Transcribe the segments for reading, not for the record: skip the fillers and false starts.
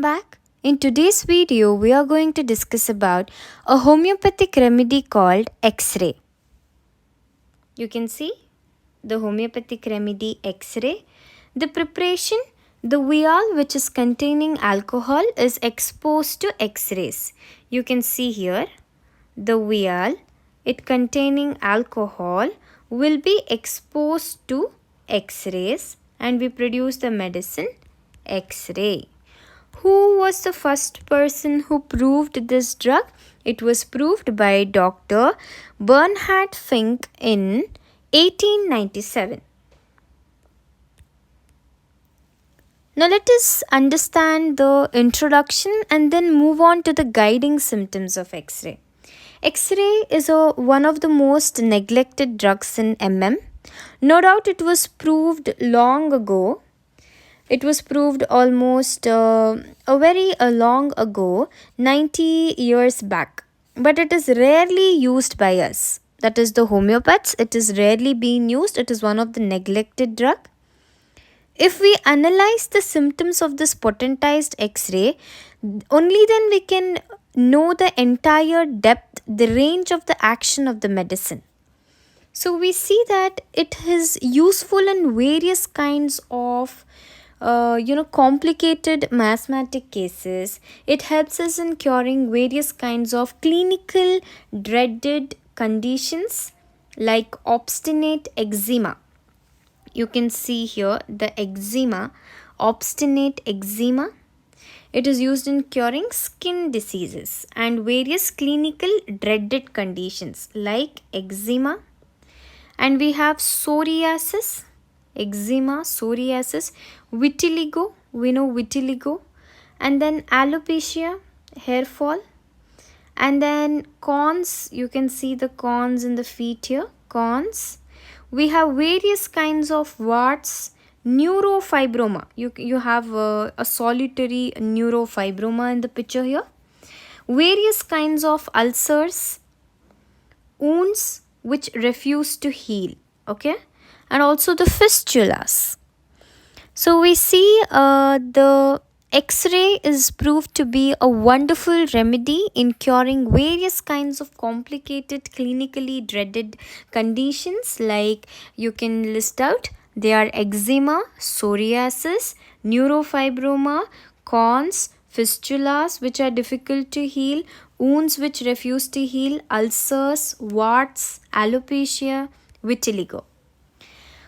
Back. In today's video, we are going to discuss about a homeopathic remedy called X-ray. You can see the homeopathic remedy X-ray. The preparation, the vial which is containing alcohol is exposed to X-rays. You can see here the vial, it containing alcohol will be exposed to X-rays and we produce the medicine X-ray. Who was the first person who proved this drug? It was proved by Dr. Bernhard Fink in 1897. Now let us understand the introduction and then move on to the guiding symptoms of X-ray. X-ray is one of the most neglected drugs in MM. No doubt it was proved long ago. It was proved almost very long ago, 90 years back. But it is rarely used by us. That is the homeopaths. It is rarely being used. It is one of the neglected drug. If we analyze the symptoms of this potentized X-ray, only then we can know the entire depth, the range of the action of the medicine. So we see that it is useful in various kinds of complicated mathematic cases. It helps us in curing various kinds of clinical dreaded conditions like obstinate eczema. You can see here the eczema, obstinate eczema. It is used in curing skin diseases and various clinical dreaded conditions like eczema. And we have psoriasis, eczema, psoriasis, vitiligo, we know vitiligo, and then alopecia, hair fall, and then corns, you can see the corns in the feet here, corns. We have various kinds of warts, neurofibroma. You have a solitary neurofibroma in the picture here. Various kinds of ulcers, wounds which refuse to heal, okay? And also the fistulas. So we see the X-ray is proved to be a wonderful remedy in curing various kinds of complicated clinically dreaded conditions like you can list out. They are eczema, psoriasis, neurofibroma, corns, fistulas which are difficult to heal, wounds which refuse to heal, ulcers, warts, alopecia, vitiligo.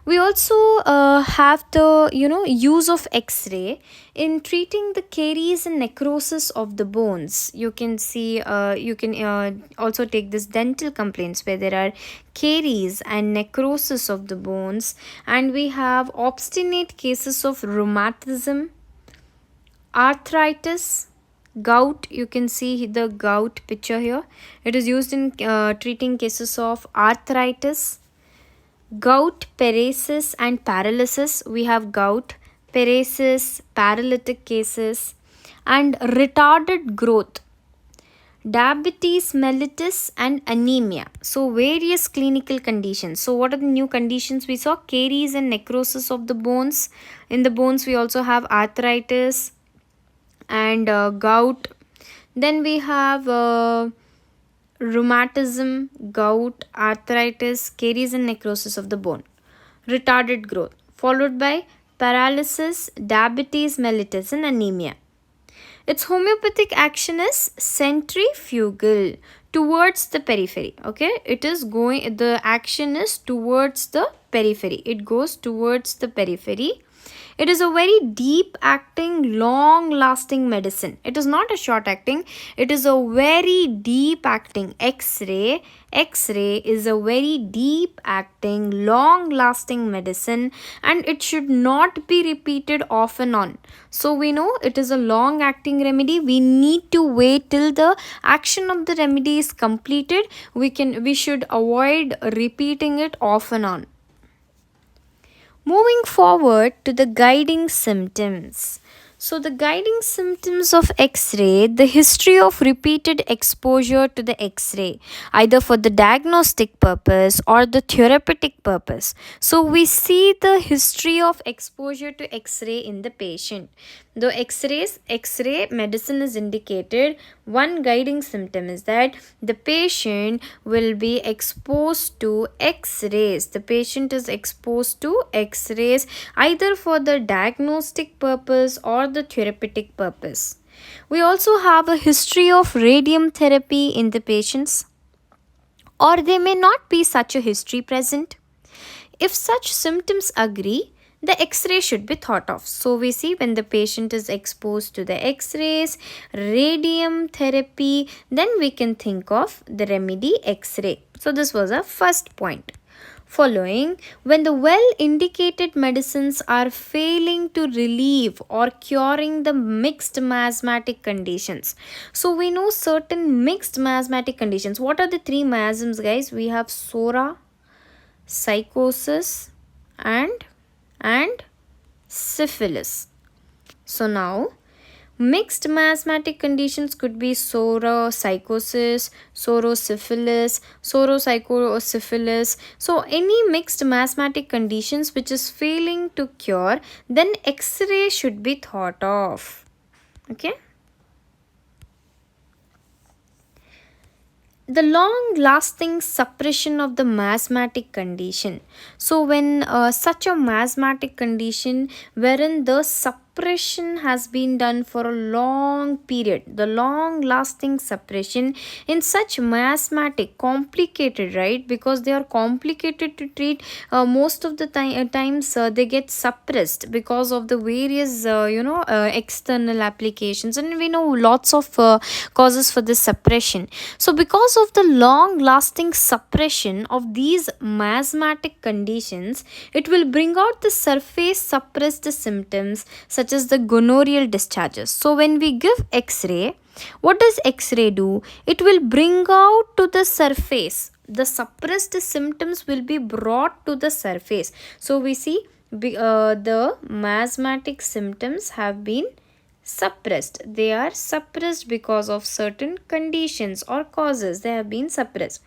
We also have the use of X-ray in treating the caries and necrosis of the bones. You can see you can also take this dental complaints where there are caries and necrosis of the bones, and we have obstinate cases of rheumatism, arthritis, gout. You can see the gout picture here. It is used in treating cases of arthritis, gout, paresis and paralysis. We have gout, paresis, paralytic cases, and retarded growth, diabetes mellitus and anemia. So various clinical conditions. So what are the new conditions we saw? Caries and necrosis of the bones. In the bones we also have arthritis and gout. Then we have rheumatism, gout, arthritis, caries and necrosis of the bone, retarded growth, followed by paralysis, diabetes mellitus and anemia. Its homeopathic action is centrifugal, towards the periphery. Okay, it is going, the action is towards the periphery. It goes towards the periphery. It is a very deep acting, long lasting medicine. It is not a short acting. It is a very deep acting X-ray. X-ray is a very deep acting, long lasting medicine, and it should not be repeated off and on. So we know it is a long acting remedy. We need to wait till the action of the remedy is completed. We should avoid repeating it off and on. Moving forward to the guiding symptoms. So, the guiding symptoms of X ray, the history of repeated exposure to the X ray, either for the diagnostic purpose or the therapeutic purpose. So, we see the history of exposure to X ray in the patient. The X ray medicine is indicated. One guiding symptom is that the patient will be exposed to X rays. The patient is exposed to X rays either for the diagnostic purpose or the therapeutic purpose. We also have a history of radium therapy in the patients, or there may not be such a history present. If such symptoms agree, the X-ray should be thought of. So we see when the patient is exposed to the X-rays, radium therapy, then we can think of the remedy X-ray. So this was our first point. Following, when the well indicated medicines are failing to relieve or curing the mixed miasmatic conditions. So we know certain mixed miasmatic conditions. What are the three miasms, guys? We have psora, psychosis, and syphilis. So now mixed miasmatic conditions could be psychosis, sorosyphilis, sorosyphilis. So any mixed miasmatic conditions which is failing to cure, then X-ray should be thought of. Okay. The long lasting suppression of the miasmatic condition. So when such a miasmatic condition wherein the suppression has been done for a long period, the long lasting suppression in such miasmatic, complicated, right, because they are complicated to treat, most of the times they get suppressed because of the various external applications, and we know lots of causes for this suppression. So because of the long lasting suppression of these miasmatic conditions, it will bring out the surface suppressed symptoms such as the gonorrheal discharges. So when we give X-ray, what does X-ray do? It will bring out to the surface. The suppressed symptoms will be brought to the surface. So we see the miasmatic symptoms have been suppressed. They are suppressed because of certain conditions or causes. They have been suppressed.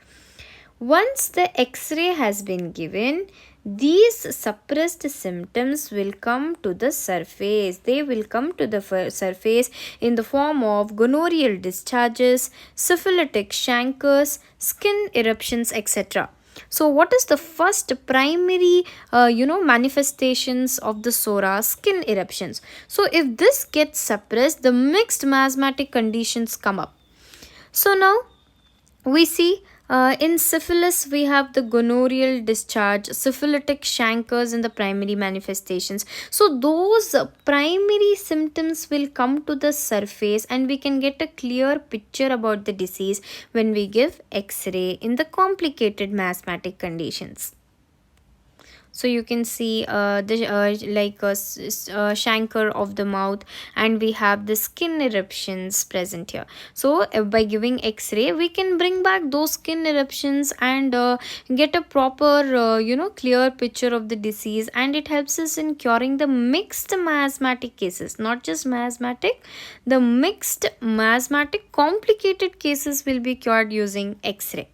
Once the X-ray has been given, these suppressed symptoms will come to the surface. They will come to the surface in the form of gonorrheal discharges, syphilitic chancres, skin eruptions, etc. So what is the first primary manifestations of the psora? Skin eruptions. So if this gets suppressed, the mixed miasmatic conditions come up. So now we see in syphilis we have the gonorrheal discharge, syphilitic chancres in the primary manifestations. So those primary symptoms will come to the surface and we can get a clear picture about the disease when we give X-ray in the complicated miasmatic conditions. So you can see chancre of the mouth, and we have the skin eruptions present here. So by giving X-ray, we can bring back those skin eruptions and get a proper clear picture of the disease, and it helps us in curing the mixed miasmatic cases. Not just miasmatic, the mixed miasmatic complicated cases will be cured using X-ray.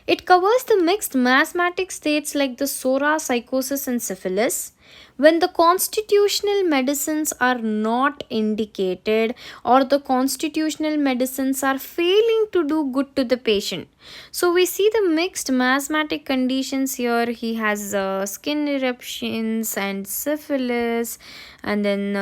It covers the mixed miasmatic states like the psora, psychosis, and syphilis. When the constitutional medicines are not indicated or the constitutional medicines are failing to do good to the patient. So we see the mixed miasmatic conditions here. He has skin eruptions and syphilis, and then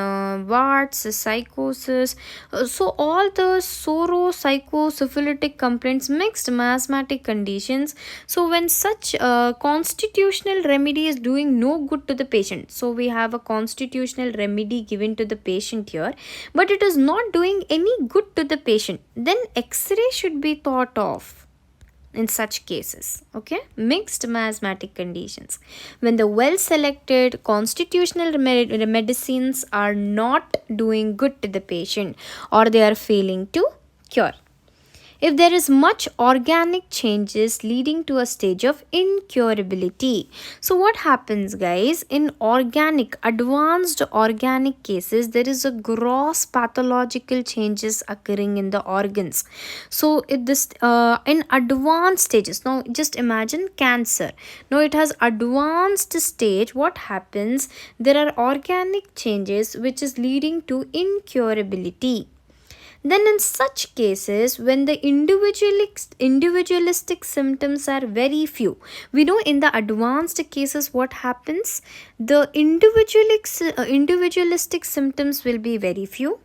warts, psychosis. So all the psychosyphilitic complaints, mixed miasmatic conditions. So when such constitutional remedy is doing no good to the patient, so we have a constitutional remedy given to the patient here, but it is not doing any good to the patient, then X-ray should be thought of in such cases. Okay, mixed miasmatic conditions, when the well selected constitutional medicines are not doing good to the patient or they are failing to cure. if there is much organic changes leading to a stage of incurability. So what happens, guys, in advanced organic cases, there is a gross pathological changes occurring in the organs. So in advanced stages, now just imagine cancer. Now it has advanced stage. What happens? There are organic changes which is leading to incurability. Then, in such cases, when the individualistic symptoms are very few, we know in the advanced cases what happens? The individualistic symptoms will be very few,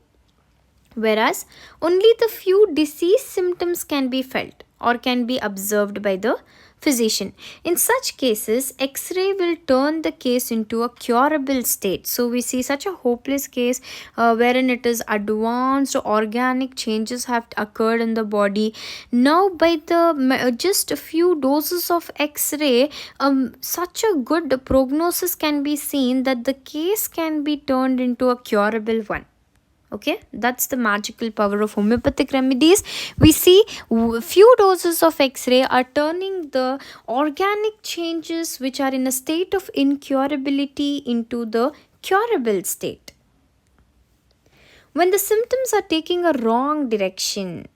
whereas only the few disease symptoms can be felt or can be observed by the physician. In such cases, X-ray will turn the case into a curable state. So we see such a hopeless case wherein it is advanced organic changes have occurred in the body. Now by the just a few doses of X-ray, such a good prognosis can be seen that the case can be turned into a curable one. Okay, that's the magical power of homeopathic remedies. We see few doses of X-ray are turning the organic changes which are in a state of incurability into the curable state. When the symptoms are taking a wrong direction,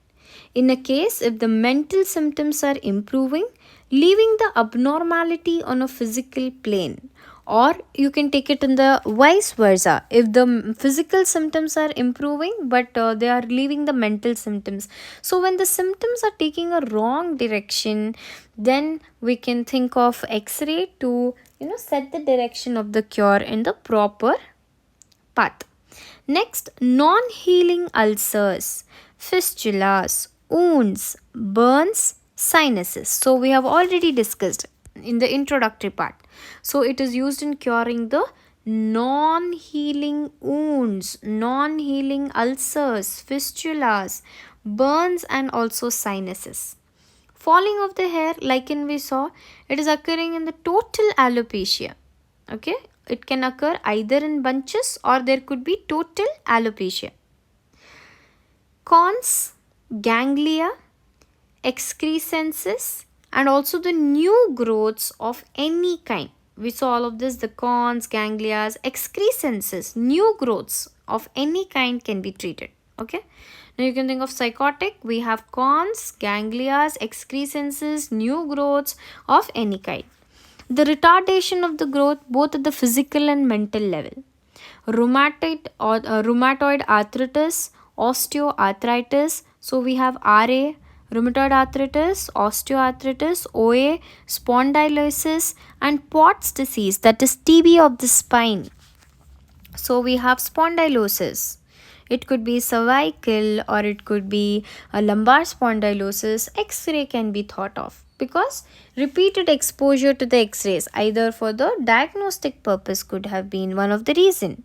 in a case if the mental symptoms are improving, leaving the abnormality on a physical plane, or you can take it in the vice versa, if the physical symptoms are improving but they are leaving the mental symptoms. So when the symptoms are taking a wrong direction, then we can think of X-ray to set the direction of the cure in the proper path. Next, non-healing ulcers, fistulas, wounds, burns, sinuses. So we have already discussed in the introductory part. So it is used in curing the non-healing wounds, non-healing ulcers, fistulas, burns, and also sinuses. Falling of the hair, like in we saw, it is occurring in the total alopecia. Okay, it can occur either in bunches or there could be total alopecia. Corns, ganglia, excrescences, and also the new growths of any kind. We saw all of this, the corns, ganglias, excrescences, new growths of any kind can be treated. Okay. Now you can think of psychotic. We have corns, ganglias, excrescences, new growths of any kind. The retardation of the growth both at the physical and mental level. Rheumatoid arthritis, osteoarthritis. So we have RA, rheumatoid arthritis, osteoarthritis, OA, spondylosis, and Pott's disease, that is TB of the spine. So we have spondylosis. It could be cervical or it could be a lumbar spondylosis. X-ray can be thought of because repeated exposure to the X-rays either for the diagnostic purpose could have been one of the reason.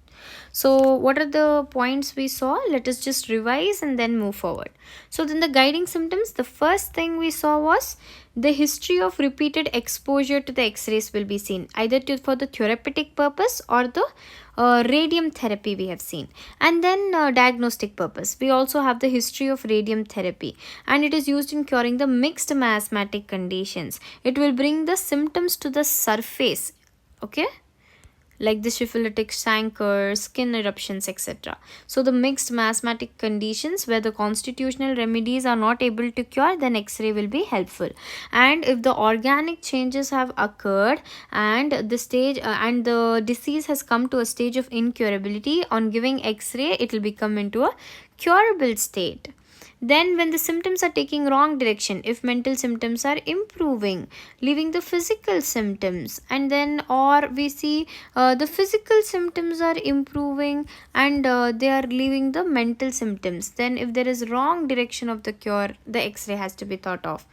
So what are the points we saw? Let us just revise and then move forward. So then the guiding symptoms, the first thing we saw was the history of repeated exposure to the X-rays will be seen either for the therapeutic purpose or the radium therapy we have seen. And then diagnostic purpose, we also have the history of radium therapy and it is used in curing the mixed miasmatic conditions. It will bring the symptoms to the surface, okay, like the syphilitic chancre, skin eruptions, etc. So the mixed miasmatic conditions where the constitutional remedies are not able to cure, then X-ray will be helpful. And if the organic changes have occurred and the disease has come to a stage of incurability, on giving X-ray it will become into a curable state. Then when the symptoms are taking wrong direction, if mental symptoms are improving, leaving the physical symptoms, and then or we see the physical symptoms are improving and they are leaving the mental symptoms, then if there is wrong direction of the cure, the X-ray has to be thought of.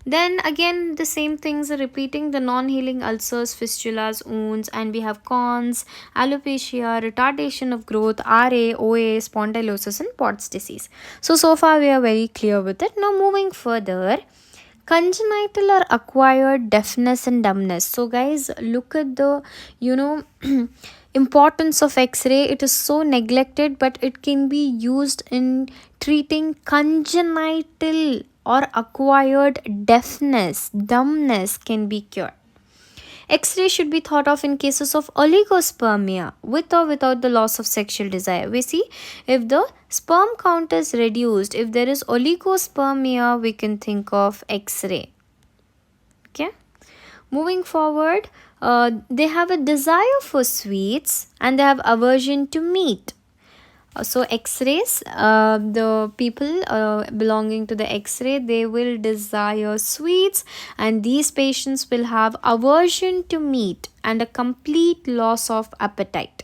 Then again the same things are repeating, the non-healing ulcers, fistulas, wounds, and we have corns, alopecia, retardation of growth, RA, OA, spondylosis, and Pott's disease. So far we are very clear with it. Now moving further, congenital or acquired deafness and dumbness. So guys, look at the importance of X-ray. It is so neglected, but it can be used in treating congenital or acquired deafness, dumbness can be cured. X-ray should be thought of in cases of oligospermia, with or without the loss of sexual desire. We see if the sperm count is reduced, if there is oligospermia, we can think of X-ray. Okay. Moving forward, they have a desire for sweets and they have aversion to meat. So X-rays, the people belonging to the X-ray, they will desire sweets, and these patients will have aversion to meat and a complete loss of appetite.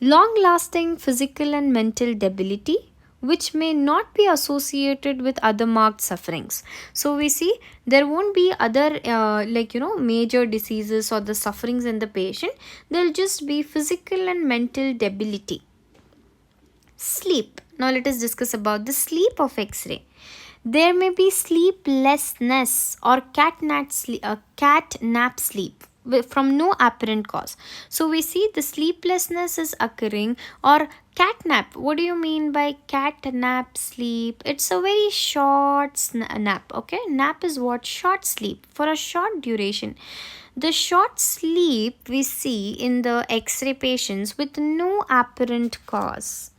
Long-lasting physical and mental debility, which may not be associated with other marked sufferings. So we see there won't be other major diseases or the sufferings in the patient. There'll just be physical and mental debility. Sleep. Now let us discuss about the sleep of X-ray. There may be sleeplessness or cat nap sleep from no apparent cause. So we see the sleeplessness is occurring, or cat nap. What do you mean by cat nap sleep? It's a very short nap. Okay, nap is what? Short sleep for a short duration. The short sleep we see in the X-ray patients with no apparent cause.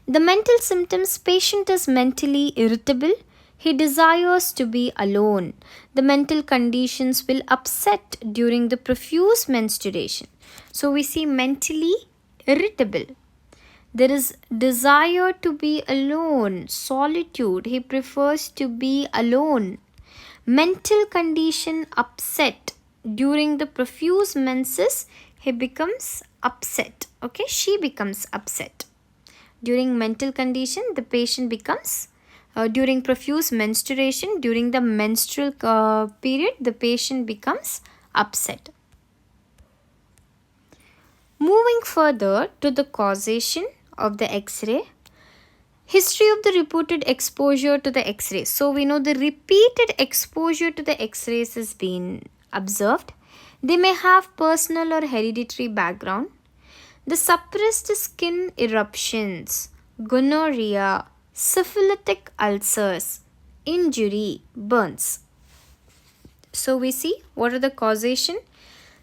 The mental symptoms: patient is mentally irritable. He desires to be alone. The mental conditions will upset during the profuse menstruation. So we see mentally irritable. There is desire to be alone, solitude. He prefers to be alone. Mental condition upset. During the profuse menses, he becomes upset. Okay, she becomes upset. During mental condition, the patient becomes, during profuse menstruation, during the menstrual period, the patient becomes upset. Moving further to the causation of the X-ray. History of the repeated exposure to the X-rays. So we know the repeated exposure to the X-rays has been observed. They may have personal or hereditary background. The suppressed skin eruptions, gonorrhea, syphilitic ulcers, injury, burns. So we see what are the causation.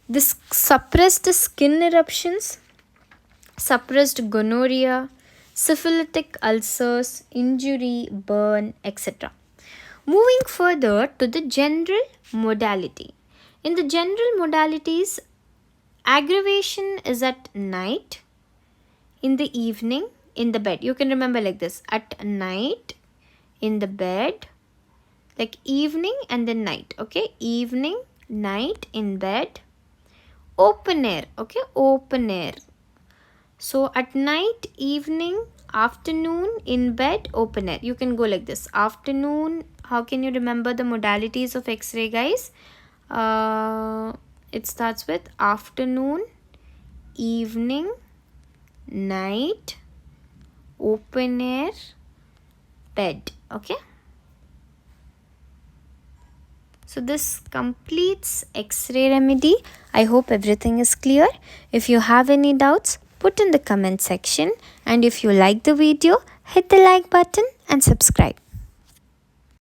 This suppressed skin eruptions, suppressed gonorrhea, syphilitic ulcers, injury, burn, etc. Moving further to the general modality. In the general modalities, aggravation is at night, in the evening, in the bed. You can remember like this: at night, in the bed, like evening and then night. Okay, evening, night, in bed, open air. Okay, open air. So at night, evening, afternoon, in bed, open air. You can go like this: afternoon. How can you remember the modalities of X-ray, guys? It starts with afternoon, evening, night, open air, bed. Okay. So this completes X-ray remedy. I hope everything is clear. If you have any doubts, put in the comment section. And if you like the video, hit the like button and subscribe.